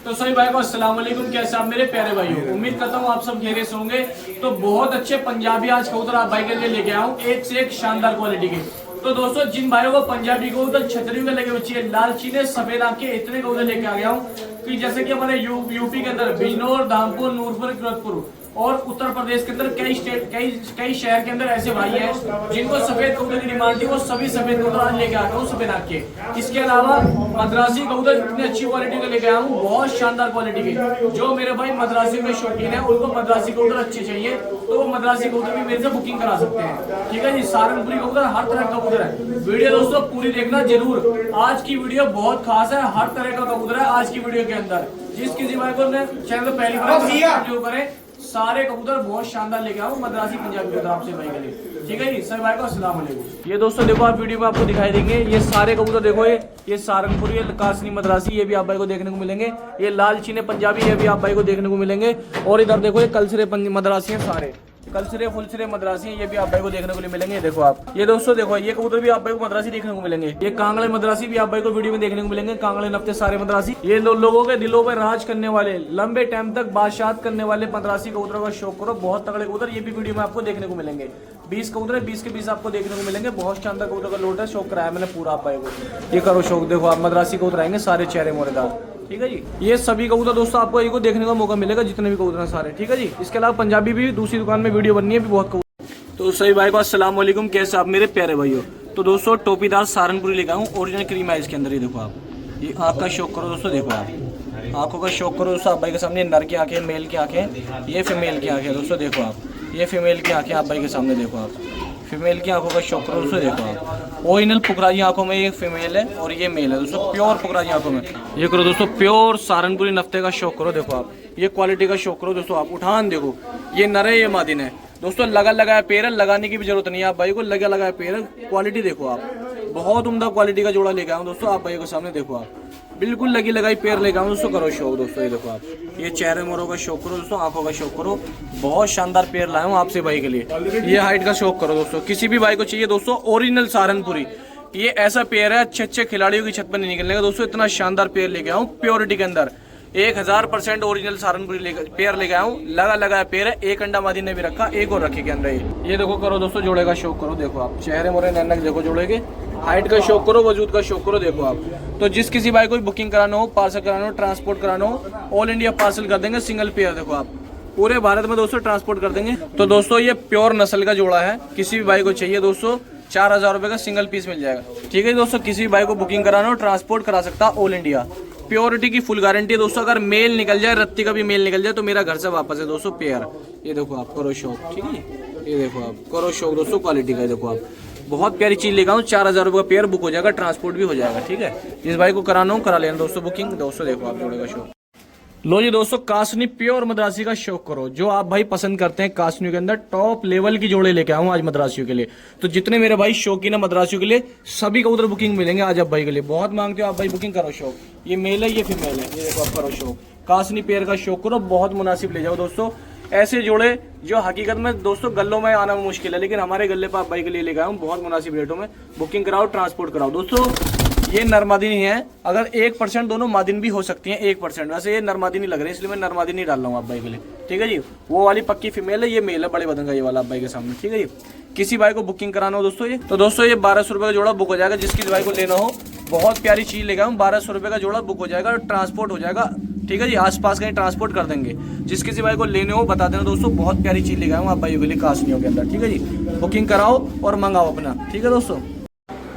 तो सभी भाई को अस्सलाम वालेकुम। कैसे आप मेरे प्यारे भाइयों, उम्मीद करता हूँ आप सब खैरियत से होंगे। तो बहुत अच्छे पंजाबी आज कबूतर आप भाई के लिए लेके आया हूँ, एक से एक शानदार क्वालिटी के। तो दोस्तों जिन भाइयों को पंजाबी कबूतर छतरी में लगे बच्चे लाल चीने सफेद आंख के इतने कबूतर लेके आ गया हूँ कि जैसे कि हमारे यूपी के अंदर बिजनौर, धामपुर, नूरपुर, किरतपुर और उत्तर प्रदेश के अंदर कई शहर के अंदर ऐसे भाई हैं जिनको सफेद कबूतर की डिमांड थी। वो सभी सफेद कबूतर आज लेके आ गया हूँ सफेद आंख के। इसके अलावा मद्रासी कबूतर इतनी अच्छी क्वालिटी के लेके आया हूँ, बहुत शानदार क्वालिटी के। जो मेरे भाई मद्रासी में शौकीन है उनको मद्रासी कबूतर अच्छे चाहिए तो वो मद्रासी कबूतर भी मेरे से बुकिंग करा सकते हैं। ठीक है जी, सारंगपुरी कबूतर हर तरह का कबूतर है। वीडियो दोस्तों पूरी देखना जरूर, आज की वीडियो बहुत खास है। हर तरह का कबूतर है आज की वीडियो के अंदर। जिस किसी भाई को चैनल पहली बार करें, सारे कबूतर बहुत शानदार लेके आऊँ मद्रासी पंजाबी कबूतर आपसे भाई के लिए। ठीक है जी, सभी भाई को अस्सलाम वालेकुम। ये दोस्तों देखो, आप वीडियो में आपको दिखाई देंगे ये सारे कबूतर। देखो ये सारंगपुरी, ये कासनी मद्रासी, ये भी आप भाई को देखने को मिलेंगे। ये लाल चीने पंजाबी, ये भी आप भाई को देखने को मिलेंगे। और इधर देखो ये कलसरे मद्रासी हैं, सारे कलसरे फुलसरे मद्रासी हैं, ये भी आप भाई को देखने को मिलेंगे। देखो आप ये दोस्तों देखो, ये कबूतर भी आप भाई को मद्रासी देखने को मिलेंगे। ये कांगड़े मद्रासी भी आप भाई को वीडियो में देखने को मिलेंगे। कांगड़े नफ्ते सारे मद्रासी, ये लोगों के दिलों पर राज करने वाले, लंबे टाइम तक बादशाह करने वाले मद्रासी कबूतरों का शौक करो। बहुत तगड़े कबूतर ये भी वीडियो में आपको देखने को मिलेंगे। 20 कबूतर है, 20 के 20 आपको देखने को मिलेंगे। बहुत शानदार कबूतर का लोट है, शौक कराया मैंने पूरा आप भाई को। ये करो शौक, देखो आप मद्रासी कबूतर आएंगे सारे चेहरे मोरेदार। ठीक है जी, ये सभी कबूतर दोस्तों आपको ये देखने का मौका मिलेगा, जितने भी कबूतर हैं सारे। ठीक है जी, इसके अलावा पंजाबी भी दूसरी दुकान में वीडियो बननी है भी बहुत कबूतर। तो सही भाई को अस्सलाम वालेकुम। कैसे आप मेरे प्यारे भाइयों। तो दोस्तों टोपीदार सारनपुरी लेकर आऊँ, ओरिजिनल क्रीम है इसके अंदर। ये देखो आप, ये आँख का शौक करो दोस्तों। देखो आप आंखों का शौक करो दोस्तों। आप भाई के सामने नर की आंखें, मेल की आंखें, ये फीमेल की आंखें दोस्तों। देखो आप, ये फीमेल की आंखें आप भाई के सामने। देखो आप फीमेल की आंखों का शौक करो दोस्तों। देखो आप ओरिजिनल पुखराजी आंखों में ये फीमेल है और ये मेल है दोस्तों, प्योर पुखराजी आंखों में। ये करो दोस्तों, प्योर सारनपुरी नफ्ते का शौक करो। देखो आप ये क्वालिटी का शौक करो दोस्तों। आप उठान देखो, ये नर है, ये मादिन है दोस्तों। लगा लगाया पेड़ है, लगाने की भी जरूरत नहीं है आप भाई को, लगा लगाया पेड़ है। क्वालिटी देखो आप, बहुत उम्दा क्वालिटी का जोड़ा लेके आऊँ दोस्तों आप भाई के सामने। देखो आप बिल्कुल लगी लगाई पेड़ लेके आऊँ दोस्तों। करो शौक दोस्तों। ये देखो आप, ये चेहरे मोरों का शौक करो दोस्तों, आंखों का शौक करो। बहुत शानदार पेड़ लाया हूँ आपसे भाई के लिए। ये हाइट का शौक करो दोस्तों, किसी भी भाई को चाहिए दोस्तों ओरिजिनल सारनपुरी। ये ऐसा पेड़ है अच्छे अच्छे खिलाड़ियों की छत पर नहीं निकलने का दोस्तों। इतना शानदार पेड़ लेके आऊँ प्योरिटी के अंदर, 1000% ओरिजिनल सारनपुरी पेयर लेके आया हूँ। लगा लगाया पेयर है, एक अंडा मादी ने भी रखा, एक और रखे के अंदर। ये देखो करो दोस्तों, जोड़े का शौक करो। देखो आप चेहरे मोरे नैनक देखो जोड़े के, हाइट का शौक करो, वजूद का शौक करो। देखो आप, तो जिस किसी भाई को बुकिंग कराना हो, पार्सल कराना हो, ट्रांसपोर्ट कराना हो, ऑल इंडिया पार्सल कर देंगे सिंगल पेयर। देखो आप पूरे भारत में दोस्तों ट्रांसपोर्ट कर देंगे। तो दोस्तों ये प्योर नस्ल का जोड़ा है, किसी भी भाई को चाहिए दोस्तों 4000 रुपए का सिंगल पीस मिल जाएगा। ठीक है दोस्तों, किसी भी भाई को बुकिंग कराना हो, ट्रांसपोर्ट करा सकता है ऑल इंडिया। प्योरिटी की फुल गारंटी है दोस्तों। अगर मेल निकल जाए, रत्ती का भी मेल निकल जाए तो मेरा घर से वापस है दोस्तों पेयर। ये देखो आप करो शौक। ठीक है, ये देखो आप करो शौक दोस्तों, क्वालिटी का। देखो आप बहुत प्यारी चीज लेकर आऊँ, 4000 रुपये का पेयर बुक हो जाएगा, ट्रांसपोर्ट भी हो जाएगा। ठीक है, जिस भाई को कराना हो करा लेना दोस्तों बुकिंग दोस्तों। देखो आप जोड़े का शौक। लो जी दोस्तों, कासनी प्योर मद्रासी का शौक करो। जो आप भाई पसंद करते हैं कासनियों के अंदर टॉप लेवल की जोड़े लेके आऊँ आज मद्रासियों के लिए। तो जितने मेरे भाई शौकीन है मद्रासियों के लिए, सभी का उधर बुकिंग मिलेंगे आज आप भाई के लिए। बहुत मांगते हो आप भाई, बुकिंग करो शौक। ये मेल है, ये फीमेल है। ये देखो आप करो शौक, कासनी पेयर का शौक करो। बहुत मुनासिब ले जाओ दोस्तों, ऐसे जोड़े जो हकीकत में दोस्तों गल्लों में आना मुश्किल है, लेकिन हमारे गले पर आप भाई के लिए लेकर आऊँ बहुत मुनासिब रेटों में। बुकिंग कराओ, ट्रांसपोर्ट कराओ दोस्तों। ये नरमादिनी है, अगर 1% दोनों मादिन भी हो सकती हैं, 1%। वैसे ये नरमादिनी लग रही है इसलिए मैं नरमादिनी डाल रहा हूँ आप भाई के लिए। ठीक है जी, वो वाली पक्की फीमेल है, ये मेल है बड़े बदन का, ये वाला आप भाई के सामने। ठीक है जी, किसी भाई को बुकिंग कराना हो दोस्तों, ये तो दोस्तों ये 1200 रुपये का जोड़ा बुक हो जाएगा। जिसकी भाई को लेना हो, बहुत प्यारी चीज लेगा हूँ, 1200 रुपये का जोड़ा बुक हो जाएगा और ट्रांसपोर्ट हो जाएगा। ठीक है जी, आसपास कहीं ट्रांसपोर्ट कर देंगे। जिस किसी भाई को लेने हो बता देना दोस्तों, बहुत प्यारी चीज लेगा हूँ आप भाइयों के लिए कासनियों के अंदर। ठीक है जी, बुकिंग कराओ और मंगाओ अपना। ठीक है दोस्तों,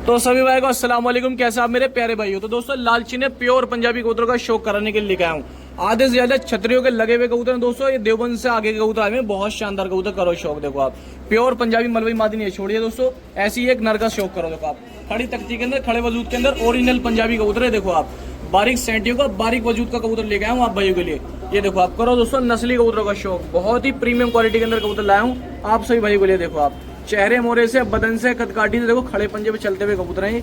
तो सभी भाई को अस्सलाम वालेकुम। कैसे आप मेरे प्यारे भाई हो। तो दोस्तों लालची ने प्योर पंजाबी कबूतर का शौक कराने के लिए लेके आया हूँ। आधे से ज्यादा छतरियों के लगे हुए कबूतर दोस्तों। ये देवबंद से आगे के कबूतर आए हैं, बहुत शानदार कबूतर। करो शौक। देखो आप प्योर पंजाबी मलवई मादी नहीं छोड़िए दोस्तों, ऐसी एक नर का शौक करो। देखो आप खड़ी तख्ती के अंदर, खड़े वजूद के अंदर ओरिजिनल पंजाबी कबूतर है। देखो आप बारीक सेंटियों का, बारीक वजूद का कबूतर लेके आया हूँ आप भाइयों के लिए। ये देखो आप करो दोस्तों, नस्ली कबूतरों का शौक। बहुत ही प्रीमियम क्वालिटी के अंदर कबूतर लाया हूँ आप सभी भाइयों के लिए। देखो आप चेहरे मोरे से, बदन से, कदकाठी से, देखो खड़े पंजे पे चलते हुए कबूतर हैं।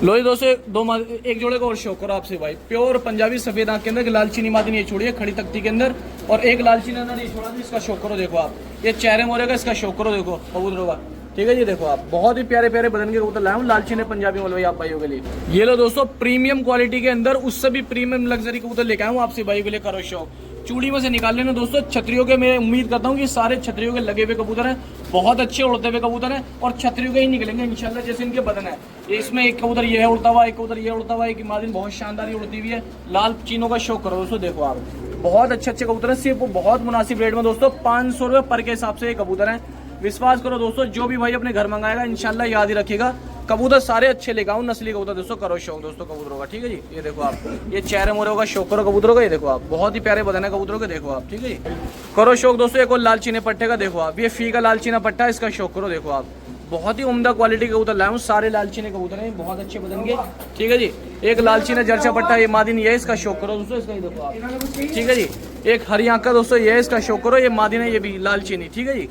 लो जी दोस्तों, एक जोड़े का और शौक करो आपसे भाई। प्योर पंजाबी सफेद आंख के अंदर लाल चीनी मादी नहीं छोड़िए, खड़ी तख्ती के अंदर, और एक लाल चीनी नहीं छोड़ा, इसका शौक करो। देखो आप ये चेहरे मोरे का, इसका शौक करो। देखो कबूतरों का। ठीक है जी। देखो आप बहुत ही प्यारे प्यारे बदन के कबूतर लाया हूँ लाल चीने पंजाबी मलवई आप भाइयों के लिए। ये लो दोस्तों प्रीमियम क्वालिटी के अंदर उससे भी प्रीमियम लग्जरी कबूतर लेके आया हूँ आपसे भाइयों के लिए। करो शौक, चूड़ी में से निकाल लेना दोस्तों। छतरियों के मैं उम्मीद करता हूँ कि सारे छतरियों के लगे हुए कबूतर हैं, बहुत अच्छे उड़ते हुए कबूतर हैं और छतरियों के ही निकलेंगे इंशाल्लाह जैसे इनके बदन है। इसमें एक कबूतर ये है उड़ता हुआ, एक कबूतर ये उड़ता हुआ, एक मादिन बहुत शानदार उड़ती हुई है। लाल चीनों का शौक करो दोस्तों। देखो आप बहुत अच्छे अच्छे कबूतर है, सिर्फ बहुत मुनासिब रेट में दोस्तों 500 रुपये पर के हिसाब से ये कबूतर है। विश्वास करो दोस्तों, जो भी भाई अपने घर मंगाएगा इंशाल्लाह याद ही रखिएगा। कबूतर सारे अच्छे लेकर आऊँ, नस्ली कबूतर दोस्तों। करो शौक दोस्तों कबूतरों का, ठीक है जी। ये देखो आप, ये चेहरे मोरों का शौक करो कबूतरों का। ये देखो आप बहुत ही प्यारे बदन है कबूतरों के, देखो आप, ठीक है जी। करो शौक दोस्तों एक और लाल चीने पट्टे का। देखो आप, ये फी का लाल चीना पट्टा है, इसका शौक करो। देखो आप बहुत ही उम्दा क्वालिटी के कबूतर लाया हूँ, सारे लाल चीने कबूतर हैं, बहुत अच्छे बदन के, ठीक है जी। एक लाल चीना जर्चा पट्टा ये मादिन ये है, इसका शौक करो दोस्तों। इसका ही देखो आप, ठीक है जी। एक हरी आंख का दोस्तों ये है, इसका शौक करो। ये मादिन है, ये भी लाल चीनी, ठीक है जी।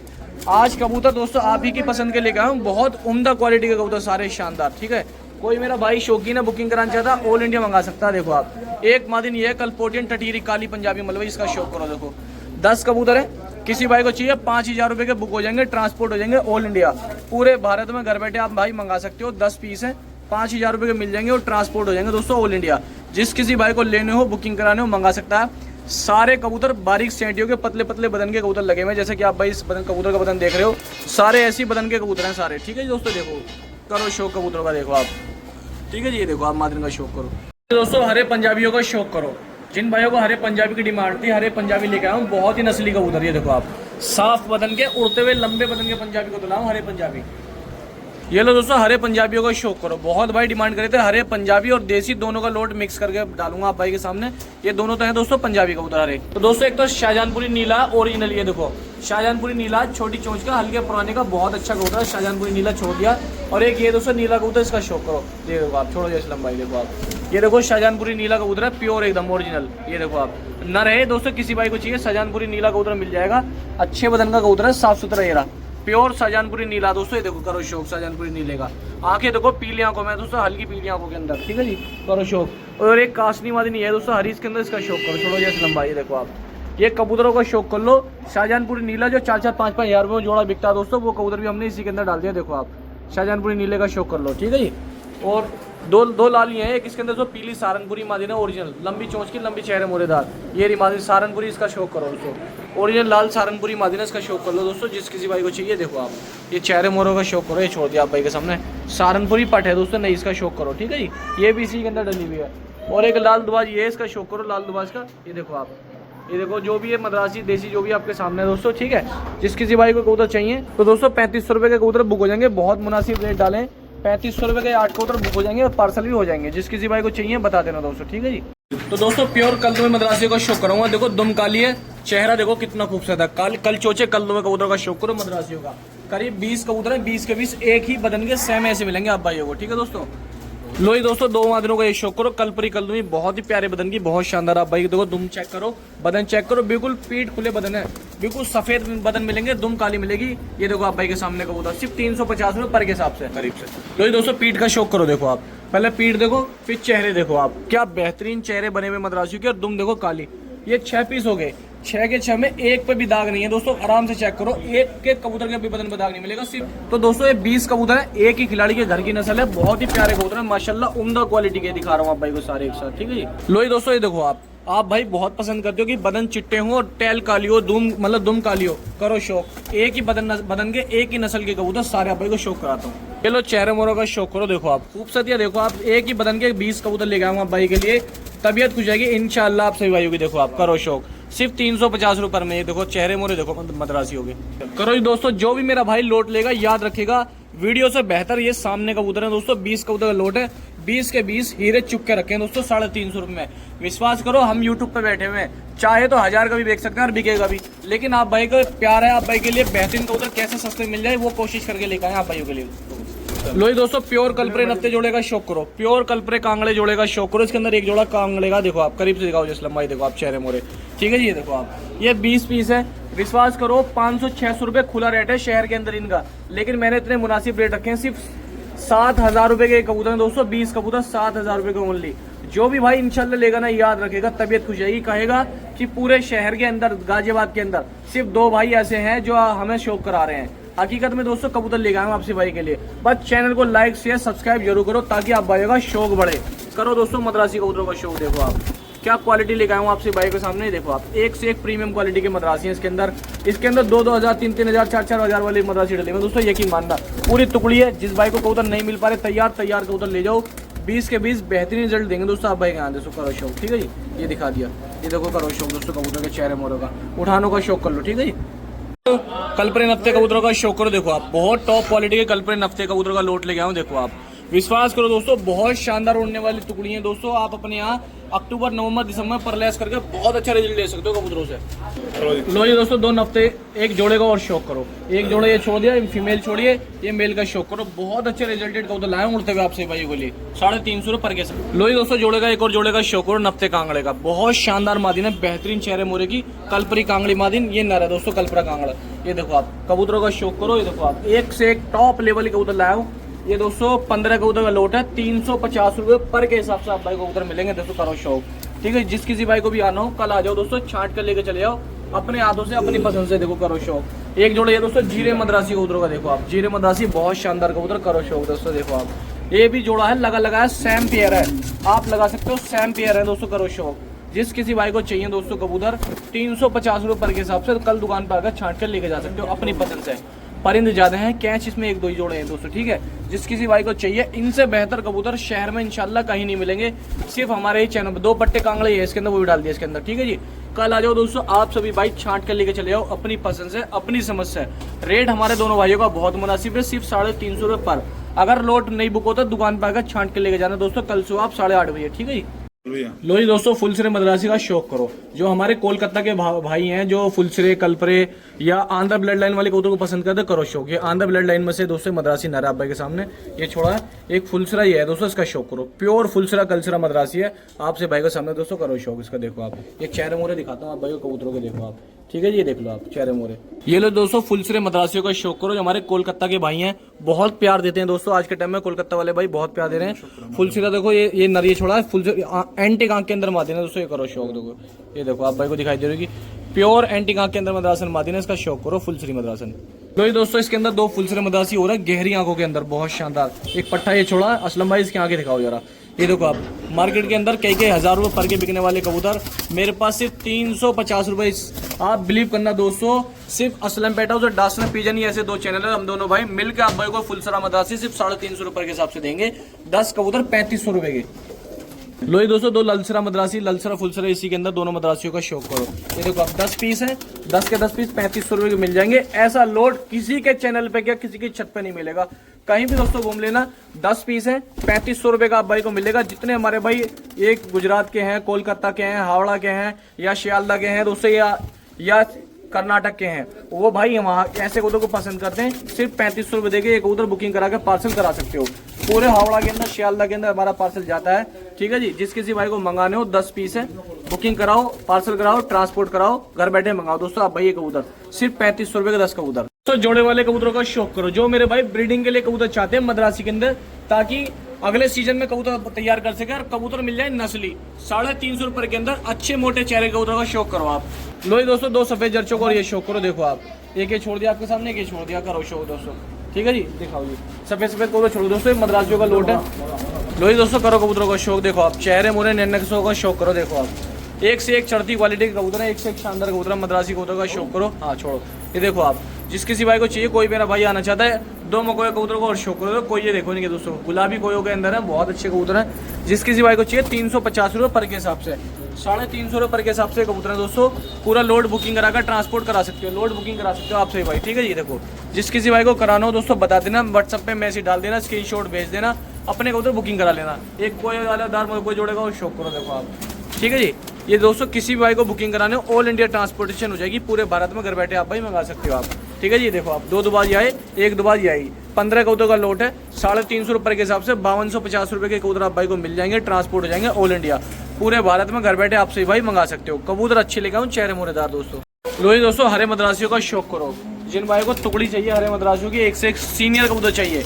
आज कबूतर दोस्तों आप ही की पसंद के लेकर आया हूँ, बहुत उम्दा क्वालिटी के कबूतर सारे शानदार, ठीक है। कोई मेरा भाई शौकीन है बुकिंग कराना चाहता ऑल इंडिया मंगा सकता है। देखो आप एक मादिन ये है कलपोटियन टटीरी काली पंजाबी मलवई, इसका शौक करो। देखो 10 कबूतर है, किसी भाई को चाहिए 5000 रुपये के बुक हो जाएंगे, ट्रांसपोर्ट हो जाएंगे ऑल इंडिया, पूरे भारत में घर बैठे आप भाई मंगा सकते हो। 10 पीस है, 5000 रुपये के मिल जाएंगे और ट्रांसपोर्ट हो जाएंगे दोस्तों ऑल इंडिया। जिस किसी भाई को लेने हो बुकिंग कराने हो मंगा सकता है। सारे कबूतर बारीक सेंटियों के पतले पतले बदन के कबूतर लगे हुए हैं, जैसे कि आप भाई इस बदन कबूतर का बदन देख रहे हो, सारे ऐसी बदन के कबूतर हैं सारे, ठीक है दोस्तों। देखो करो शौक कबूतरों का, देखो आप, ठीक है जी। ये देखो आप मादिन का शौक करो दोस्तों, हरे पंजाबियों का शौक करो। जिन भाइयों को हरे पंजाबी की डिमांड थी, हरे पंजाबी लेके आया हूँ, बहुत ही नस्ली कबूतर। ये देखो आप साफ बदन के उड़ते हुए लंबे बदन के पंजाबी को दिलाऊं, हरे पंजाबी। ये लो दोस्तों हरे पंजाबियों का शौक करो, बहुत भाई डिमांड करे थे। हरे पंजाबी और देसी दोनों का लोट मिक्स करके डालूंगा आप भाई के सामने। ये दोनों तो है दोस्तों पंजाबी कबूतर हरे। तो दोस्तों एक तो शाहजहानपुरी नीला ओरिजिनल, ये देखो शाहजहानपुरी नीला छोटी चोंच का हल्के पुराने का बहुत अच्छा कबूतर है, शाहजहानपुरी नीला छोड़ दिया। और एक ये दोस्तों नीला कबूतर, इसका शौक करो। ये देखो आप, छोड़ो असलम भाई, देखो आप ये देखो शाहजहानपुरी नीला कबूतर है, प्योर एकदम ओरिजिनल। ये देखो आप न रहे दोस्तों, किसी भाई को चाहिए शाहजहानपुरी नीला कबूतर मिल जाएगा, अच्छे बदन का कबूतर है, साफ सुथरा ये रहा प्योर शाहजहानपुरी नीला दोस्तों। ये देखो करो शौक शाहजहानपुरी नीले का, आंखें देखो पीली आंखों में दोस्तों, हल्की पीली आंखों के अंदर, ठीक है जी। करो शौक। और एक कासनी मादी नहीं है दोस्तों हरी के अंदर, इसका शौक करो। छोड़ो जैसे लंबा, ये देखो आप ये कबूतरों का शौक कर लो। शाहजहानपुरी नीला जो 4-4, 5-5 हज़ार रुपये में जोड़ा बिकता है दोस्तों, वो कबूतर भी हमने इसी के अंदर डाल दिया। देखो आप शाहजहानपुरी नीले का शौक कर लो, ठीक है जी। और दो लाली हैं, एक इसके अंदर जो पीली सहारनपुरी मादिन है ओरिजिनल, लंबी चोंच की, लंबी चेहरे मोरेदार, ये मादिन सहारनपुरी, इसका शौक करो दोस्तों। ओरिजिनल लाल सहारनपुरी मादिन है, इसका शौक कर लो दोस्तों, जिस किसी भाई को चाहिए। देखो आप ये चेहरे मोरों का शौक करो, ये छोड़ दिया आप भाई के सामने। सहारनपुरी पट है दोस्तों, नहीं इसका शौक करो, ठीक है जी। ये भी इसी के अंदर डली हुई है। और एक लाल दुबाज ये है, इसका शौक करो लाल दुबाज का। ये देखो आप, ये देखो जो भी है मद्रासी देसी जो भी आपके सामने है दोस्तों, ठीक है। जिस किसी भाई को कबूतर चाहिए तो दोस्तों 3500 रुपये के कबूतर बुक हो जाएंगे, बहुत मुनासिब रेट डालें। 3500 रुपये के 8 कबूतर बुक हो जाएंगे और पार्सल भी हो जाएंगे। जिस किसी भाई को चाहिए बता देना दोस्तों, ठीक है जी। तो दोस्तों प्योर कल्दू में मद्रासी का शौक करूंगा। देखो दुम काली है, चेहरा देखो कितना खूबसूरत है, कल चोचे कल्दू में कबूतर का शौक करो मद्रासियों का। करीब 20 कबूतर है, 20 के 20 एक ही बदन के सेम ऐसे मिलेंगे आप भाइयों को, ठीक है दोस्तों। लो ही दोस्तों 2 मादिनों का ये शौक करो, कलपरी कल्दू बहुत ही प्यारे बदन की, बहुत शानदार। आप भाई देखो दुम चेक करो, बदन चेक करो, बिल्कुल पीठ खुले बदन है, बिल्कुल सफेद बदन मिलेंगे, दुम काली मिलेगी। ये देखो आप भाई के सामने कबूतर सिर्फ 350 रुपये पर के हिसाब से करीब से। लो ही दोस्तों पीठ का शौक करो, देखो आप पहले पीठ देखो फिर चेहरे देखो आप, क्या बेहतरीन चेहरे बने हुए मद्रासियों के। और दुम देखो काली, ये 6 पीस हो गए, 6 के 6 में एक पे भी दाग नहीं है दोस्तों, आराम से चेक करो, एक के कबूतर के भी बदन पे दाग नहीं मिलेगा सिर्फ। तो दोस्तों ये 20 कबूतर है, एक ही खिलाड़ी के घर की नस्ल है, बहुत ही प्यारे कबूतर है माशाल्लाह, उम्दा क्वालिटी के दिखा रहा हूँ आप भाई को सारे एक साथ, ठीक है जी। लो ही दोस्तों ये देखो आप भाई बहुत पसंद करते हो कि बदन चिट्टे हो और टैल काली हो, दुम काली हो, करो शौक। एक ही बदन के एक ही नस्ल के कबूतर सारे आप भाई को शौक कराता हूँ। चलो चेहरे मोरों का शौक करो, देखो आप खूबसूरती देखो आप, एक ही बदन के 20 कबूतर लेके आऊंगा आप भाई के लिए, तबीयत खुश जाएगी इंशाल्लाह आप सभी भाइयों की। देखो आप करो शौक, सिर्फ 350 रुपये में। ये देखो चेहरे मोरे देखो मद्रासी हो गए। करो जी दोस्तों, जो भी मेरा भाई लोट लेगा याद रखेगा वीडियो से बेहतर ये सामने कबूतर है दोस्तों, 20 कबूतर का लोट है, 20 के 20 हीरे चुप के रखे हैं दोस्तों 350 रुपये में। विश्वास करो हम यूट्यूब पे बैठे हुए हैं, चाहे तो 1000 का भी बेच सकते हैं और बिकेगा भी, लेकिन आप भाई को प्यार है, आप भाई के लिए बेहतरीन कबूतर कैसे सस्ते मिल जाए वो कोशिश करके लेकर आए आप भाइयों के लिए। लो ही दोस्तों प्योर कलपरे नत्ते जोड़े का शौक करो, प्योर कलपरे कांगड़े जोड़े का शौक करो। इसके अंदर एक जोड़ा कांगड़े का देखो आप, करीब से दिखाओ जैसे लंबाई देखो आप, चेहरे मोरे, ठीक है जी। ये देखो आप ये 20 पीस है, विश्वास करो 500-600 रुपये खुला रेट है शहर के अंदर इनका, लेकिन मैंने इतने मुनासिब रेट रखे हैं, सिर्फ 7000 रुपये के कबूतर हैं दोस्तों, 20 कबूतर 7000 रुपये के ओनली। जो भी भाई इंशाल्लाह लेगा ना याद रखेगा, तबीयत खुश जाएगी, कहेगा कि पूरे शहर के अंदर गाजियाबाद के अंदर सिर्फ 2 भाई ऐसे हैं जो हमें शौक करा रहे हैं, हकीकत में दोस्तों कबूतर लेके आया हूं आपसे भाई के लिए। बस चैनल को लाइक शेयर सब्सक्राइब जरूर करो ताकि आप भाइयों का शौक बढ़े। करो दोस्तों मद्रासी कबूतरों का शौक। देखो आप क्या क्वालिटी लेके आया हूं आपसे भाई के सामने। देखो आप एक से एक प्रीमियम क्वालिटी के मद्रासी हैं इसके अंदर। इसके अंदर 2-2 हज़ार 3-3 हज़ार 4-4 हज़ार वाली मद्रासी डली है दोस्तों, यकीन मानना पूरी टुकड़ी है। जिस भाई को कबूतर नहीं मिल पा रहे तैयार कबूतर ले जाओ, 20 के 20 बेहतरीन रिजल्ट देंगे दोस्तों आप भाई के यहाँ। दोस्तों करो शौक, ठीक है जी। ये दिखा दिया, ये देखो करो शौक दोस्तों कबूतर के चेहरे मोरों का, उठानों का शौक कर लो, ठीक है जी। तो कलपरे नफ्ते कबूतरों का शौक करो। देखो आप बहुत टॉप क्वालिटी के कलपरे नफ्ते कबूतरों का लोट लेके आऊँ। देखो आप विश्वास करो दोस्तों, बहुत शानदार उड़ने वाली टुकड़ी है दोस्तों। आप अपने यहाँ अक्टूबर नवंबर दिसंबर परलेस करके बहुत अच्छा रिजल्ट ले सकते हो कबूतरों से। लो ये दोस्तों 2 हफ्ते एक जोड़े का और शौक करो। एक जोड़े ये छोड़ दिया, फीमेल छोड़िए, ये मेल का शौक करो। बहुत अच्छे रिजल्टेड कबूतर लाए उड़ते हुए आपसे भाई के लिए 350 रुपये पर के। लो ये दोस्तों जोड़े का एक और जोड़े का शौक करो नफ्ते कांगड़े का। बहुत शानदार मादिन है, बेहतरीन चेहरे मोरे की कलपरी कांगड़ी मादिन। ये नर है दोस्तों कलपरा कांगड़ा। ये देखो आप कबूतरों का शौक करो। ये देखो आप एक से एक टॉप लेवल के कबूतर लाया हूँ। ये दोस्तों 15 कबूतर का लोट है, 350 रुपये पर के हिसाब से आप भाई को कबूतर मिलेंगे दोस्तों। करो शौक, ठीक है। जिस किसी भाई को भी आना हो कल आ जाओ दोस्तों, छांट कर लेके चले जाओ अपने हाथों से अपनी पसंद से। देखो करो शौक। एक जोड़े ये दोस्तों जीरे मद्रासी कबूतरों का। देखो आप जीरे मद्रासी बहुत शानदार कबूतर। करो शौक दोस्तों। देखो आप ये भी जोड़ा है, लगा है, सैम पेयर है, आप लगा सकते हो, सैम पेयर है दोस्तों। करो शौक। जिस किसी भाई को चाहिए दोस्तों कबूतर 350 रुपये पर के हिसाब से कल दुकान पर आकर छांट कर लेके जा सकते हो अपनी पसंद से। परिंद ज्यादा हैं, कैच इसमें 1-2 ही जोड़े हैं दोस्तों, ठीक है। जिस किसी भाई को चाहिए इनसे बेहतर कबूतर शहर में इंशाल्लाह कहीं नहीं मिलेंगे, सिर्फ हमारे ही चैनल पर। 2 पट्टे कांगड़े है इसके अंदर, वो भी डाल दिया इसके अंदर, ठीक है जी। कल आ जाओ दोस्तों, आप सभी भाई छांट कर लेके चले जाओ अपनी पसंद से अपनी समझ से। रेट हमारे दोनों भाइयों का बहुत मुनासिब है, सिर्फ 350 रुपये पर। अगर लोट नहीं बुक होता दुकान पर आकर छांट कर लेके जाना दोस्तों कल सुबह आप 8:30 बजे, ठीक है जी। लो जी दोस्तों फुलसरे मद्रासी का शौक करो। जो हमारे कोलकाता के भाई हैं जो फुलसरे कलपरे या आंध्र ब्लड लाइन वाले कबूतर को पसंद करते करो शौक। ये आंध्र ब्लड लाइन में से दोस्तों मद्रासी नर भाई के सामने ये छोड़ा है, एक फुलसरा ही है दोस्तों, इसका शौक करो। प्योर फुलसरा कलसरा मद्रासी है आपसे भाई के सामने दोस्तों। करो शौक इसका। देखो आप ये चेहरे मोरे दिखाता हूँ आप भाई को कबूतरों के, देखो आप, ठीक है जी। ये देख लो आप चेहरे मोरे। ये लो दोस्तों फुलसरे मद्रासियों का शौक करो। जो हमारे कोलकाता के भाई हैं बहुत प्यार देते हैं दोस्तों, आज के टाइम में कोलकाता वाले भाई बहुत प्यार दे रहे हैं। फुलसरा देखो ये नरिये छोड़ा है, फुलसरा एंटी आंख के अंदर मादिन है दोस्तों। ये करो शौक। देखो ये देखो आप भाई को दिखाई दे रही है प्योर एंटी आंख के अंदर मद्रासन मादिन है, इसका शौक करो फुलसरी मद्रासन। तो ये दोस्तों इसके अंदर 2 फुलसरे मद्रासी हो रहा है गहरी आंखों के अंदर, बहुत शानदार। एक पट्टा ये छोड़ा है। असलम भाई इसकी आंखें दिखाओ जरा। ये देखो आप मार्केट के अंदर कई हज़ार रुपए पर के बिकने वाले कबूतर मेरे पास सिर्फ 350 रुपए। आप बिलीव करना दोस्तों, सिर्फ असलम पेटा और डासना पीजन ही ऐसे 2 चैनल है, हम दोनों भाई मिलकर आप भाई को फुलसरा मद्रासी सिर्फ 350 रुपए के हिसाब से देंगे। 10 कबूतर 3500 रुपए के। लो ये दोस्तों 2 ललसरा मद्रासी, ललसरा फुलसरा इसी के अंदर दोनों मद्रासियों का शौक करो। ये देखो आप 10 पीस है, 10 के 10 पीस 3500 रुपए के मिल जाएंगे। ऐसा लोड किसी के चैनल पे क्या किसी की छत पे नहीं मिलेगा, कहीं भी दोस्तों घूम लेना। 10 पीस है 3500 रुपए का आप भाई को मिलेगा। जितने हमारे भाई एक गुजरात के हैं, कोलकाता के हैं, हावड़ा के हैं या शियालदा के हैं दोस्तों या कर्नाटक के हैं, वो भाई वहाँ ऐसे कबूतर को पसंद करते हैं। सिर्फ 3500 रुपए देके एक कबूतर बुकिंग करा के पार्सल करा सकते हो। पूरे हावड़ा के अंदर शियालदा के अंदर हमारा पार्सल जाता है, ठीक है जी। जिस किसी भाई को मंगाने हो 10 पीस है, बुकिंग कराओ, पार्सल कराओ, ट्रांसपोर्ट कराओ, घर बैठे मंगाओ दोस्तों आप भाई ये कबूतर सिर्फ 3500 रुपए के 10 कबूतर। तो जोड़े वाले कबूतरों का शौक करो। जो मेरे भाई ब्रीडिंग के लिए कबूतर चाहते हैं मद्रासी के अंदर, ताकि अगले सीजन में कबूतर तैयार कर सके और कबूतर मिल जाए नस्ली 350 रुपए के अंदर अच्छे मोटे चेहरे कबूतर का शौक करो आप। लो दोस्तों 2 सफेद जर्चों को और ये शौक करो। देखो आप एक ये छोड़ दिया आपके सामने, एक ये छोड़ दिया, करो शौक दोस्तों, ठीक है जी। दिखाओ ये सफेद कबूतर छोड़ो दोस्तों, मद्रासियों का लोट है। लो दोस्तों करो कबूतरों का शौक। देखो आप चेहरे मोरे नैनकों का शौक करो। देखो आप एक से एक चढ़ती क्वालिटी का कबूतर है, एक से एक शानदार कबूतर मद्रासी कबूतर का शौक करो। हाँ छोड़ो ये देखो आप जिस किसी भाई को चाहिए, कोई मेरा भाई आना चाहता है 2 मकोए कबूतर को और शौक करो। कोई ये देखो नहीं दोस्तों गुलाबी कोयों के अंदर है, बहुत अच्छे कबूतर हैं। जिस किसी भाई को चाहिए 350 रुपये पर के हिसाब से, 350 रुपये पर के हिसाब से कबूतर है दोस्तों। पूरा लोड बुकिंग कराकर ट्रांसपोर्ट करा सकते हो, लोड बुकिंग करा सकते हो आप सही भाई, ठीक है जी। देखो जिस किसी भाई को कराना हो दोस्तों बता देना, व्हाट्सएप पे मैसेज डाल देना, स्क्रीनशॉट भेज देना, अपने कबूतर बुकिंग करा लेना। एक कोई वाला दार कोई जोड़ेगा और शौक करो। देखो आप, ठीक है जी। ये दोस्तों किसी भी भाई को बुकिंग कराने ऑल इंडिया ट्रांसपोर्टेशन हो जाएगी, पूरे भारत में घर बैठे आप भाई मंगा सकते हो आप, ठीक है जी। देखो आप 2 दुबार आए, 1 दुबार आएगी। 15 कबूतर का लोट है, 350 रुपये के हिसाब से 5250 रुपये के कबूतर आप भाई को मिल जाएंगे, ट्रांसपोर्ट हो जाएंगे ऑल इंडिया, पूरे भारत में घर बैठे आप सही भाई मंगा सकते हो। कबूतर अच्छे लेकर आऊँ, चेहरे मोरेदार दोस्तों। लो जी दोस्तों हरे मद्रासियों का शौक करो। जिन भाई को टुकड़ी चाहिए हरे मद्रासियों की, एक से एक सीनियर कबूतर चाहिए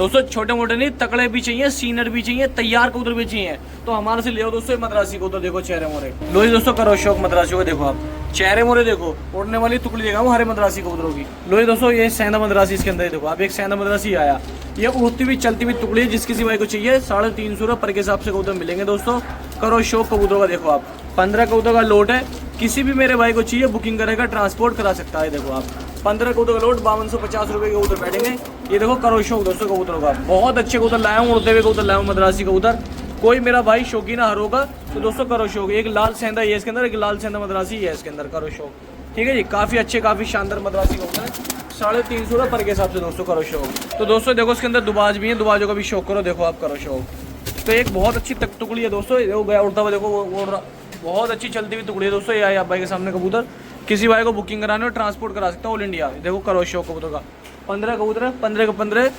दोस्तों छोटे मोटे नहीं, तकड़े भी चाहिए, सीनियर भी चाहिए, तैयार कबूतर भी चाहिए तो हमारे से ले आओ दोस्तों। मद्रासी कबूतर देखो चेहरे मोरे, लो जी दोस्तों करो शौक मद्रासी को। देखो आप चेहरे मोरे देखो, उड़ने वाली टुकड़ी देखा हूँ हरे मद्रासी कबूतरों की। लो जी दोस्तों ये सेंधा मद्रासी, इसके अंदर देखो आप एक सेंधा मद्रासी आया, ये उड़ती हुई चलती हुई टुकड़ी है। जिस किसी भाई को चाहिए 350 रुपये पर के हिसाब से कबूतर मिलेंगे दोस्तों। करो शौक कबूतरों का। देखो आप 15 कबूतर का लोट है, किसी भी मेरे भाई को चाहिए बुकिंग करेगा, ट्रांसपोर्ट करा सकता है। देखो आप 15 कबूतर का लोट 5250 रुपये के कबूतर बैठेंगे। ये देखो करो शौक दोस्तों कबूतरों का, बहुत अच्छे कबूतर लाया हूँ, उड़ते हुए कबूतर लाया हूँ मद्रासी कबूतर। कोई मेरा भाई शौकीन हर होगा तो दोस्तों करो शौक। एक लाल सेंधा ये इसके अंदर, एक लाल सेंधा मद्रासी है इसके अंदर, करो शौक। ठीक है जी, काफ़ी अच्छे काफ़ी शानदार मद्रासी कबूतर है, 350 रुपये पर के हिसाब से दोस्तों करो शौक। तो दोस्तों देखो इसके अंदर दुबाज भी है, दुबाजों का भी शौक करो। देखो आप करो शौक। तो एक बहुत अच्छी टुकड़ी है दोस्तों, वो गया उड़ता हुआ देखो, वो बहुत अच्छी चलती हुई टुकड़ी है दोस्तों। ये आए आप भाई के सामने कबूतर, किसी भाई को बुकिंग कराने और ट्रांसपोर्ट करा सकता है ऑल इंडिया। देखो करो शौक कबूतर का, 15 कबूतर है, 15 के 15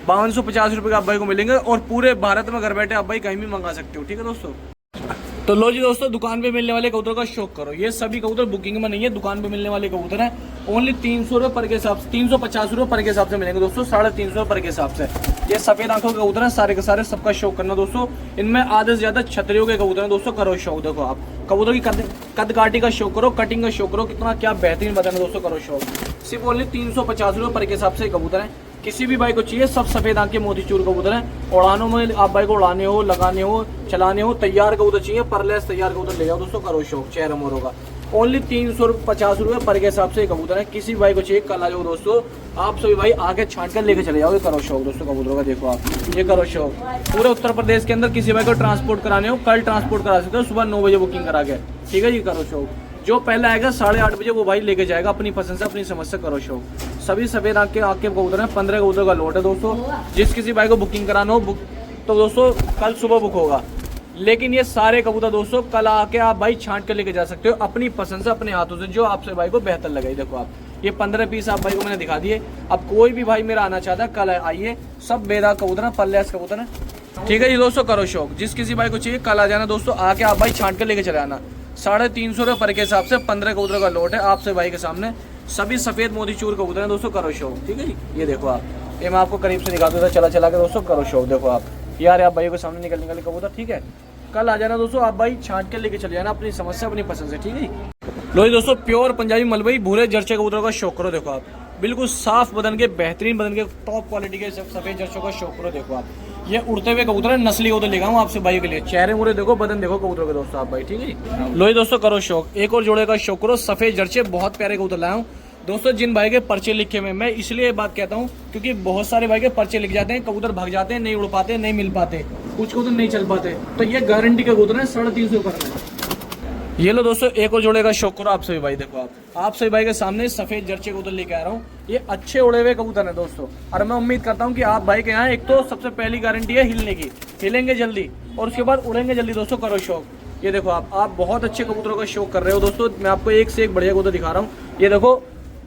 5250 रुपये का आप भाई को मिलेंगे और पूरे भारत में घर बैठे आप भाई कहीं भी मंगा सकते हो। ठीक है दोस्तों। तो लो जी दोस्तों दुकान पे मिलने वाले कबूतर का शौक करो। ये सभी कबूतर बुकिंग में नहीं है, दुकान पे मिलने वाले कबूतर हैं। ओनली 300 रुपये पर के हिसाब से, 350 रुपये पर के हिसाब से मिलेंगे दोस्तों, 350 रुपये पर के हिसाब से। ये सफेद आंखों के कबूतर हैं सारे के सारे, सबका शौक करना दोस्तों। इनमें आधे से ज्यादा छतरियों के कबूतर हैं दोस्तों, करो शौक। देखो आप कबूतर की कद काटी का शौक करो, कटिंग का शौक करो, कितना क्या बेहतरीन बताना दोस्तों, करो शौक। सिर्फ ओनली 350 रुपये पर के हिसाब से कबूतर है। किसी भी भाई को चाहिए, सब सफेद आंख के मोतीचूर कबूतर हैं। उड़ानों में आप भाई को उड़ाने हो, लगाने हो, चलाने हो, तैयार कबूतर चाहिए, परलेस तैयार कबूतर ले जाओ दोस्तों, करो शौक। चेहरा मोरों का ओनली 350 रुपये पर के हिसाब से कबूतर है। किसी भाई को चाहिए कल आ जाओ दोस्तों, आप सभी भाई आगे छांट कर लेके चले जाओगे, करो शौक दोस्तों कबूतरों का। देखो आप ये करो शौक। पूरे उत्तर प्रदेश के अंदर किसी भाई को ट्रांसपोर्ट कराने हो, कल ट्रांसपोर्ट करा सकते हो, सुबह 9 बजे बुकिंग करा के। ठीक है जी, करो शौक। जो पहले आएगा 8:30 बजे वो भाई लेके जाएगा अपनी पसंद से, अपनी समझ से, करो शौक। सभी सफेद आंख के कबूतर हैं, 15 कबूतर का लोट है दोस्तों। जिस किसी भाई को बुकिंग कराना हो तो दोस्तों कल सुबह बुक होगा, लेकिन ये सारे कबूतर दोस्तों कल आके आप भाई छांट कर लेके जा सकते हो अपनी पसंद से, अपने हाथों से, जो आपसे भाई को बेहतर लगे। देखो आप ये 15 पीस आप भाई को मैंने दिखा दिए। अब कोई भी भाई मेरा आना चाहता है कल आइए, सब बेदाग कबूतर हैं, पल्लेस कबूतर हैं। ठीक है जी दोस्तों, करो शौक। जिस किसी भाई को चाहिए कल आ जाना दोस्तों, आके आप भाई छांट कर लेके चले आना। 350 रुपये पर के हिसाब से 15 कबूतर का लोट है आपसे भाई के सामने। सभी सफेद मोतीचूर कबूतर हैं दोस्तों, करो शौक। ठीक है जी, ये देखो आप, ये मैं आपको करीब से दिखा दूँ चला के दोस्तों, करो शौक। देखो आप यार आप भाई के सामने निकल कबूतर। ठीक है, कल आ जाना दोस्तों, आप भाई छांट के लेके चले जाना अपनी समस्या अपनी पसंद से। ठीक है, लो जी दोस्तों प्योर पंजाबी मलबई भूरे जर्चे कबूतरों का शौक करो। देखो आप बिल्कुल साफ बदन के, बेहतरीन बदन के, टॉप क्वालिटी के सफेद जर्चों का शौक करो। देखो आप ये उड़ते हुए कबूतर है, नस्ली कबूतर लेगा हूँ आपसे भाई के लिए। चेहरे मुरे देखो, बदन देखो कबूतरों के दोस्तों आप भाई। ठीक है जी, लो जी दोस्तों करो शौक। एक और जोड़े का शौक करो, सफेद जर्चे, बहुत प्यारे कबूतर लाया हूँ दोस्तों। जिन भाई के पर्चे लिखे में, मैं इसलिए बात कहता हूँ क्योंकि बहुत सारे भाई के पर्चे लिख जाते हैं, कबूतर भाग जाते हैं, नहीं उड़ पाते, नहीं मिल पाते, कुछ कबूतर नहीं चल पाते। तो ये गारंटी के कबूतर है, 350 रुपये। ये लो दोस्तों एक और जोड़े का शौक करो आप सभी भाई। देखो आप सभी भाई के सामने सफेद जर्चे कबूतर लेके आ रहा हूँ। ये अच्छे उड़े हुए कबूतर हैं दोस्तों, और मैं उम्मीद करता हूँ कि आप भाई के यहाँ एक तो सबसे पहली गारंटी है हिलने की, हिलेंगे जल्दी और उसके बाद उड़ेंगे जल्दी दोस्तों, करो शौक। ये देखो आप बहुत अच्छे कबूतरों का शौक कर रहे हो दोस्तों। मैं आपको एक से एक बढ़िया कबूतर दिखा रहा हूँ। ये देखो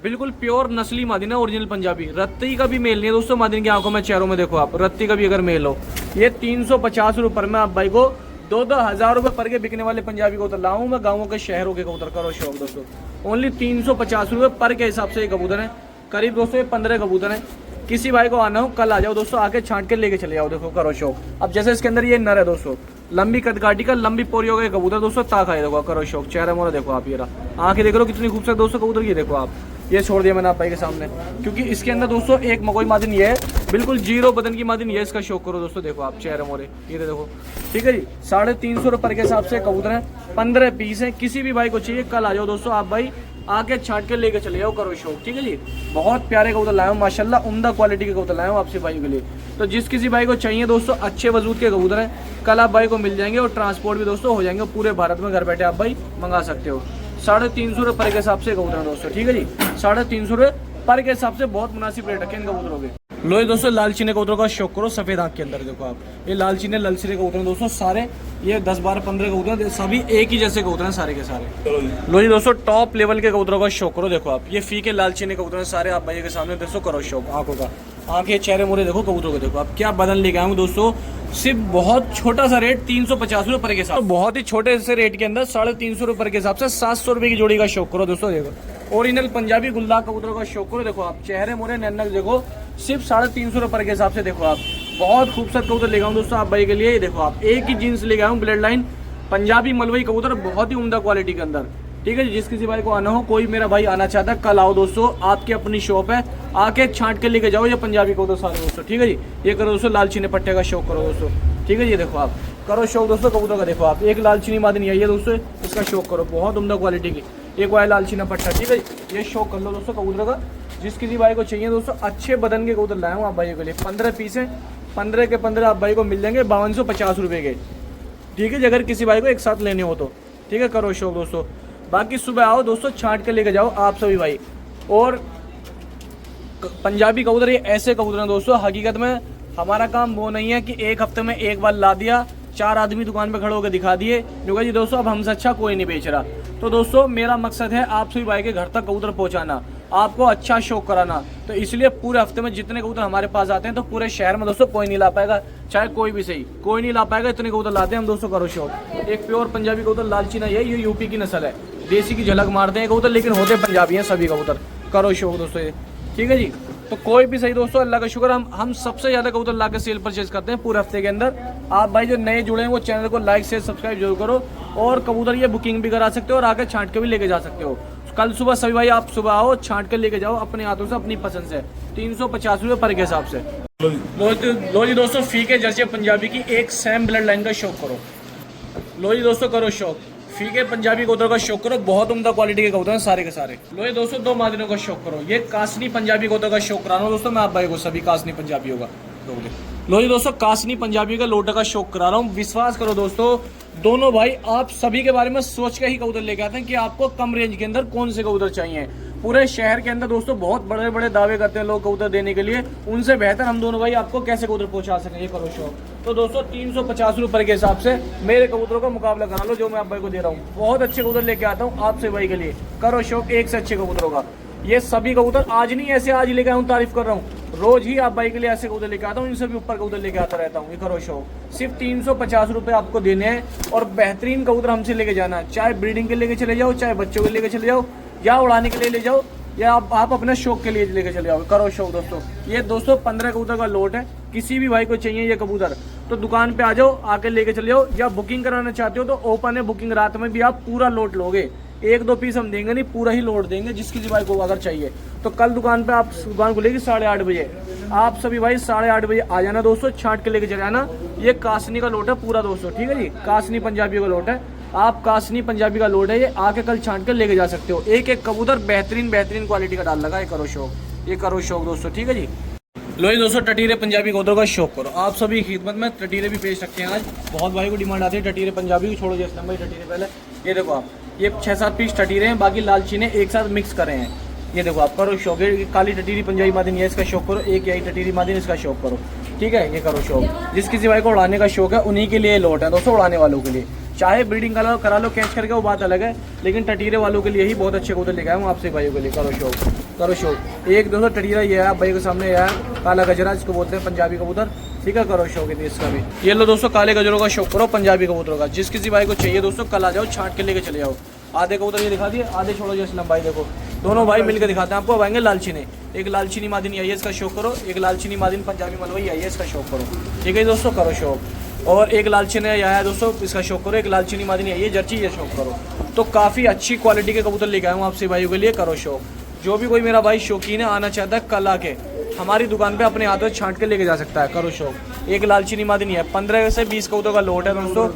बिल्कुल प्योर नस्ली मादिन है, ओरिजिनल पंजाबी। रत्ती का भी मेल नहीं है दोस्तों मादिन की आंखों में, चेहरों में देखो आप, रत्ती का भी अगर मेल हो। ये 350 रुपये में आप भाई को 2-2 हज़ार रुपये पर के बिकने वाले पंजाबी कबूतर लाऊं मैं, गाँवों के शहरों के कबूतर, करो शौक दोस्तों। ओनली 350 रुपये पर के हिसाब से ये कबूतर है। करीब दोस्तों ये 15 कबूतर हैं। किसी भाई को आना हो कल आ जाओ दोस्तों, आके छांट के लेके चले जाओ। देखो करो शौक। अब जैसे इसके अंदर ये नर है दोस्तों, लंबी कदकाठी का, लंबी पोरियों का कबूतर दोस्तों, ताक है। देखो करो शौक। चेहरा मोरा देखो आप, ये रहा, आंखें देख रहे हो कितनी खूबसूरत दोस्तों कबूतर की। देखो आप ये छोड़ दिया मैंने आप भाई के सामने, क्योंकि इसके अंदर दोस्तों एक मकोई मादिन ये है, बिल्कुल जीरो बदन की मादिन ये, इसका शौक करो दोस्तों। देखो आप चेहरे मोरे, ये देखो। ठीक है जी, 350 रुपये के हिसाब से कबूतर है, 15 पीस है। किसी भी भाई को चाहिए कल आ जाओ दोस्तों, आप भाई आके छांट के लेके चले जाओ, करो शौक। ठीक है जी, बहुत प्यारे कबूतर लाए हूँ माशाल्लाह, उम्दा क्वालिटी के कबूतर लाए हूँ आपसे भाई के लिए। तो जिस किसी भाई को चाहिए दोस्तों अच्छे वजूद के कबूतर हैं, कल आप भाई को मिल जाएंगे और ट्रांसपोर्ट भी दोस्तों हो जाएंगे पूरे भारत में, घर बैठे आप भाई मंगा सकते हो। 350 रुपये के हिसाब से कबूतर दोस्तों। ठीक है जी, 350 रुपये पर के हिसाब से बहुत मुनासिब रेट रखे इन कबूतरों के। लो दोस्तों लाल चीने कबूतरों का शौक करो, सफेद आंख के अंदर। देखो आप ये लाल चीने ललचीने कबूतर दोस्तों, सारे ये 10-12-15 कबूतर, सभी एक ही जैसे कबूतर हैं सारे के सारे। लो जी दोस्तों टॉप लेवल के कबूतरों का शौक करो। देखो आप ये फीके लाल चीने कबूतर हैं सारे आप भाई के सामने दोस्तों, करो शौक। आंखों का, आंखें चेहरे मोरे देखो कबूतरों के। देखो आप क्या बदन लेके आऊँ दोस्तों, सिर्फ बहुत छोटा सा रेट 350 रुपये के हिसाब, तो बहुत ही छोटे से रेट के अंदर 350 रुपये के हिसाब से 700 रुपये की जोड़ी का शौक करो दोस्तों। देखो ओरिजिनल पंजाबी गुलदार कबूतरों का शौक करो। देखो आप चेहरे मोरे नैनक देखो, सिर्फ 350 रुपये के हिसाब से। देखो आप बहुत खूबसूरत कबूतर लेगा हूँ दोस्तों आप भाई के लिए। ये देखो आप एक ही जीन्स ले गया हूँ ब्लड लाइन पंजाबी मलवई कबूतर, बहुत ही उम्दा क्वालिटी के अंदर। ठीक है जी, जिस किसी भाई को आना हो, कोई मेरा भाई आना चाहता है कल आओ दोस्तों, आपकी अपनी शॉप है, आके छांट के लेके जाओ ये पंजाबी कबूतर सारे दोस्तों। ठीक है जी, ये करो दोस्तों लाल चीने पट्टे का शौक करो दोस्तों। ठीक है जी, देखो आप करो शौक दोस्तों कबूतर का। देखो आप एक लाल चीनी मादनी आई है दोस्तों, इसका शौक करो, बहुत उम्दा क्वालिटी की एक वाला लाल चीना पट्टा। ठीक है, ये शौक कर लो दोस्तों कबूतर का। जिस किसी भाई को चाहिए दोस्तों अच्छे बदन के कबूतर लाए हूँ आप भाइयों के लिए। 15 पीस है, 15 के 15 आप भाई को मिल जाएंगे 5250 रुपये के। ठीक है जी, अगर किसी भाई को एक साथ लेने हो तो। ठीक है, करो शौक दोस्तों। बाकी सुबह आओ दोस्तों, छांट के लेके जाओ आप सभी भाई। और पंजाबी कबूतर ये ऐसे कबूतर हैं दोस्तों, हकीकत में हमारा काम वो नहीं है कि एक हफ्ते में एक बार ला दिया, 4 आदमी दुकान पे खड़े होकर दिखा दिए क्योंकि जी दोस्तों अब हमसे अच्छा कोई नहीं बेच रहा। तो दोस्तों मेरा मकसद है आप सभी भाई के घर तक कबूतर पहुंचाना, आपको अच्छा शौक कराना। तो इसलिए पूरे हफ्ते में जितने कबूतर हमारे पास आते हैं, तो पूरे शहर में दोस्तों कोई नहीं ला पाएगा, चाहे कोई भी सही, कोई नहीं ला पाएगा, इतने कबूतर लाते हैं हम दोस्तों। करो शौक। एक प्योर पंजाबी कबूतर लालचीना है, ये यूपी की नस्ल है, देसी की झलक मारते हैं कबूतर, लेकिन होते पंजाबी हैं सभी कबूतर। करो शौक दोस्तों ये। ठीक है जी, तो कोई भी सही दोस्तों, अल्लाह का शुक्र हम सबसे ज़्यादा कबूतर ला के सेल परचेज करते हैं पूरे हफ्ते के अंदर। आप भाई जो नए जुड़े हैं वो चैनल को लाइक शेयर सब्सक्राइब जरूर करो, और कबूतर ये बुकिंग भी करा सकते हो और आके छांट के भी लेके जा सकते हो। कल सुबह सभी भाई आप सुबह आओ, छांट के लेके जाओ अपने हाथों से, अपनी पसंद से। 350 रुपये पर के हिसाब से। लो जी दोस्तों, फीके जर्सी पंजाबी की एक सैम ब्लड लाइन का शौक करो। लो जी दोस्तों करो शौक, फीके पंजाबी कबूतर का शौक करो, बहुत उम्दा क्वालिटी के कबूतर हैं सारे के सारे। लो ये दोस्तों 2 मादिनों का शौक करो, ये कासनी पंजाबी कबूतर का शौक करा रहा हूँ दोस्तों मैं आप भाई को, सभी कासनी पंजाबी होगा। लो जी दोस्तों कासनी पंजाबी का लोटा का शौक करा रहा हूँ। विश्वास करो दोस्तों, दोनों भाई आप सभी के बारे में सोच के ही कबूतर लेके आते हैं कि आपको कम रेंज के अंदर कौन से कबूतर चाहिए। पूरे शहर के अंदर दोस्तों बहुत बड़े बड़े दावे करते हैं लोग कबूतर देने के लिए, उनसे बेहतर हम दोनों भाई आपको कैसे कबूतर पहुंचा सकें। ये करो शौक। तो दोस्तों 350 रुपये के हिसाब से मेरे कबूतरों का मुकाबला करा लो जो मैं आप भाई को दे रहा हूँ। बहुत अच्छे कबूतर लेके आता हूँ आपसे भाई के लिए। करो शौक एक से अच्छे कबूतरों का। ये सभी कबूतर आज नहीं ऐसे आज लेके आया हूँ, तारीफ कर रहा हूँ, रोज ही आप भाई के लिए ऐसे कबूतर लेके आता हूँ, इनसे भी ऊपर कबूतर लेके आता रहता हूँ। ये करो शौक। सिर्फ 350 रुपये आपको देने हैं और बेहतरीन कबूतर हमसे लेके जाना है, चाहे ब्रीडिंग के लेके चले जाओ, चाहे बच्चों के लेके चले जाओ, या उड़ाने के लिए ले जाओ, या आप अपने शौक के लिए लेके चले जाओ। करो शौक दोस्तों। ये दोस्तों 15 कबूतर का लोट है, किसी भी भाई को चाहिए ये कबूतर तो दुकान पे आ जाओ, आके लेके चले जाओ, या बुकिंग कराना चाहते हो तो ओपन है बुकिंग, रात में भी आप पूरा लोट लोगे, 1-2 पीस हम देंगे नहीं, पूरा ही लोड देंगे जिस किसी भाई को अगर चाहिए तो। कल दुकान पे आप दुकान खुलेगी 8:30 बजे, आप सभी भाई 8:30 बजे आ जाना दोस्तों, छांट के लेके चले आना। ये कासनी का लोट है पूरा दोस्तों। ठीक है जी, कासनी पंजाबी का लोट है, आप कासनी पंजाबी का लोट है, ये आके कल छांट के लेके जा सकते हो। एक एक कबूतर बेहतरीन क्वालिटी का डाल लगा। ये करो शौक, ये करो शौक दोस्तों। ठीक है जी, लो जी दोस्तों टटीरे पंजाबी कबूतरों का शौक करो। आप सभी खिदमत में टटीरे भी पेश रखे हैं आज, बहुत भाई को डिमांड आती है टटीरे पंजाबी को। छोड़ो जैसे भाई टटीरे पहले, ये देखो आप ये 6-7 पीस टटीरे हैं, बाकी लाल चीने एक साथ मिक्स करे हैं। ये देखो आप करो शौक। काली टटीरी पंजाबी मादिनी है, इसका शौक करो। एक यही टटीरी मादिनी, इसका शौक करो। ठीक है, ये करो शौक। जिस किसी भाई को उड़ाने का शौक है उन्हीं के लिए लोट है दोस्तों, उड़ाने वालों के लिए। चाहे ब्रीडिंग करा लो कैच करके, वो बात अलग है, लेकिन टटीरे वालों के लिए ही बहुत अच्छे कबूतर लेके आया हूँ आपसे भाइयों के लिए। करो शौक, करो शौक। एक दोस्तों टटीरा ये है भाई के सामने, यह है काला गजरा जिसको बोलते हैं पंजाबी कबूतर। ठीक है, करो शौक है इसका भी। ये लो दोस्तों काले गजरों का शौक करो पंजाबी कबूतरों का। जिस किसी भाई को चाहिए दोस्तों कल आ जाओ, छांट के लेके चले जाओ। आधे कबूतर ये दिखा दिए, आधे छोड़ो जैसे लंबाई देखो, दोनों भाई मिलकर दिखाते हैं आपको। अब आएंगे लालचीने, एक लालचीनी मादिनी आई है, इसका शौक करो। एक लालचीनी मादिनी पंजाबी मलवई आई है, इसका शौक करो। ठीक है दोस्तों, करो शौक। और एक लालचीने आया है दोस्तों, इसका शौक करो। एक लालचीनी मादिनी आई है जर्ची, ये शौक करो। तो काफ़ी अच्छी क्वालिटी के कबूतर लेके आया हूँ आपसे भाइयों के लिए। करो शौक। जो भी कोई मेरा भाई शौकीन है, आना चाहता है, कल आके हमारी दुकान पे अपने हाथों छांट के लेके जा सकता है। करो शौक। एक लालचीनी मादिनी है, 15 से 20 कबूतर का लोट है दोस्तों,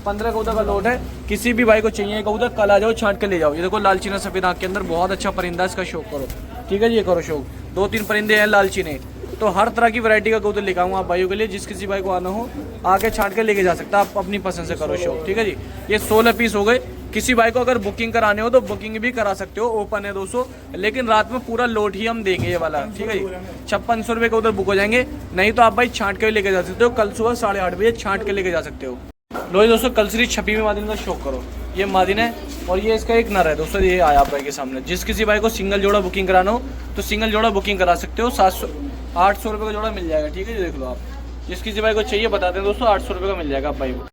15 कबूतर का लोट है। किसी भी भाई को चाहिए कबूतर कल आ जाओ, छांट के ले जाओ। ये देखो लालचीना सफेद आँख के अंदर बहुत अच्छा परिंदा, इसका शौक करो। ठीक है जी, ये करो शौक। 2-3 परिंदे हैं लालचीने, तो हर तरह की वैरायटी का कबूतर लेकर आऊँगा आप भाइयों के लिए। जिस किसी भाई को आना हो आके छांट के लेके जा सकता है, आप अपनी पसंद से करो शौक। ठीक है जी, ये 16 पीस हो गए। किसी भाई को अगर बुकिंग कराने हो तो बुकिंग भी करा सकते हो, ओपन है दोस्तों, लेकिन रात में पूरा लोट ही हम देंगे ये वाला। ठीक है जी, 5600 रुपये का उधर बुक हो जाएंगे, नहीं तो आप भाई छांट के लेके जा सकते हो। कल सुबह 8:30 बजे छांट के लेके जा सकते हो। लो दोस्तों कलसरी छपी में मादिन का शौक करो। ये मादिन है और ये इसका एक नर है दोस्तों, ये आया आप भाई के सामने। जिस किसी भाई को सिंगल जोड़ा बुकिंग कराना हो तो सिंगल जोड़ा बुकिंग करा सकते हो। 700-800 रुपये का जोड़ा मिल जाएगा। ठीक है जी, देख लो आप, जिस किसी भाई को चाहिए बताते हैं दोस्तों, 800 रुपये का मिल जाएगा आप भाई को।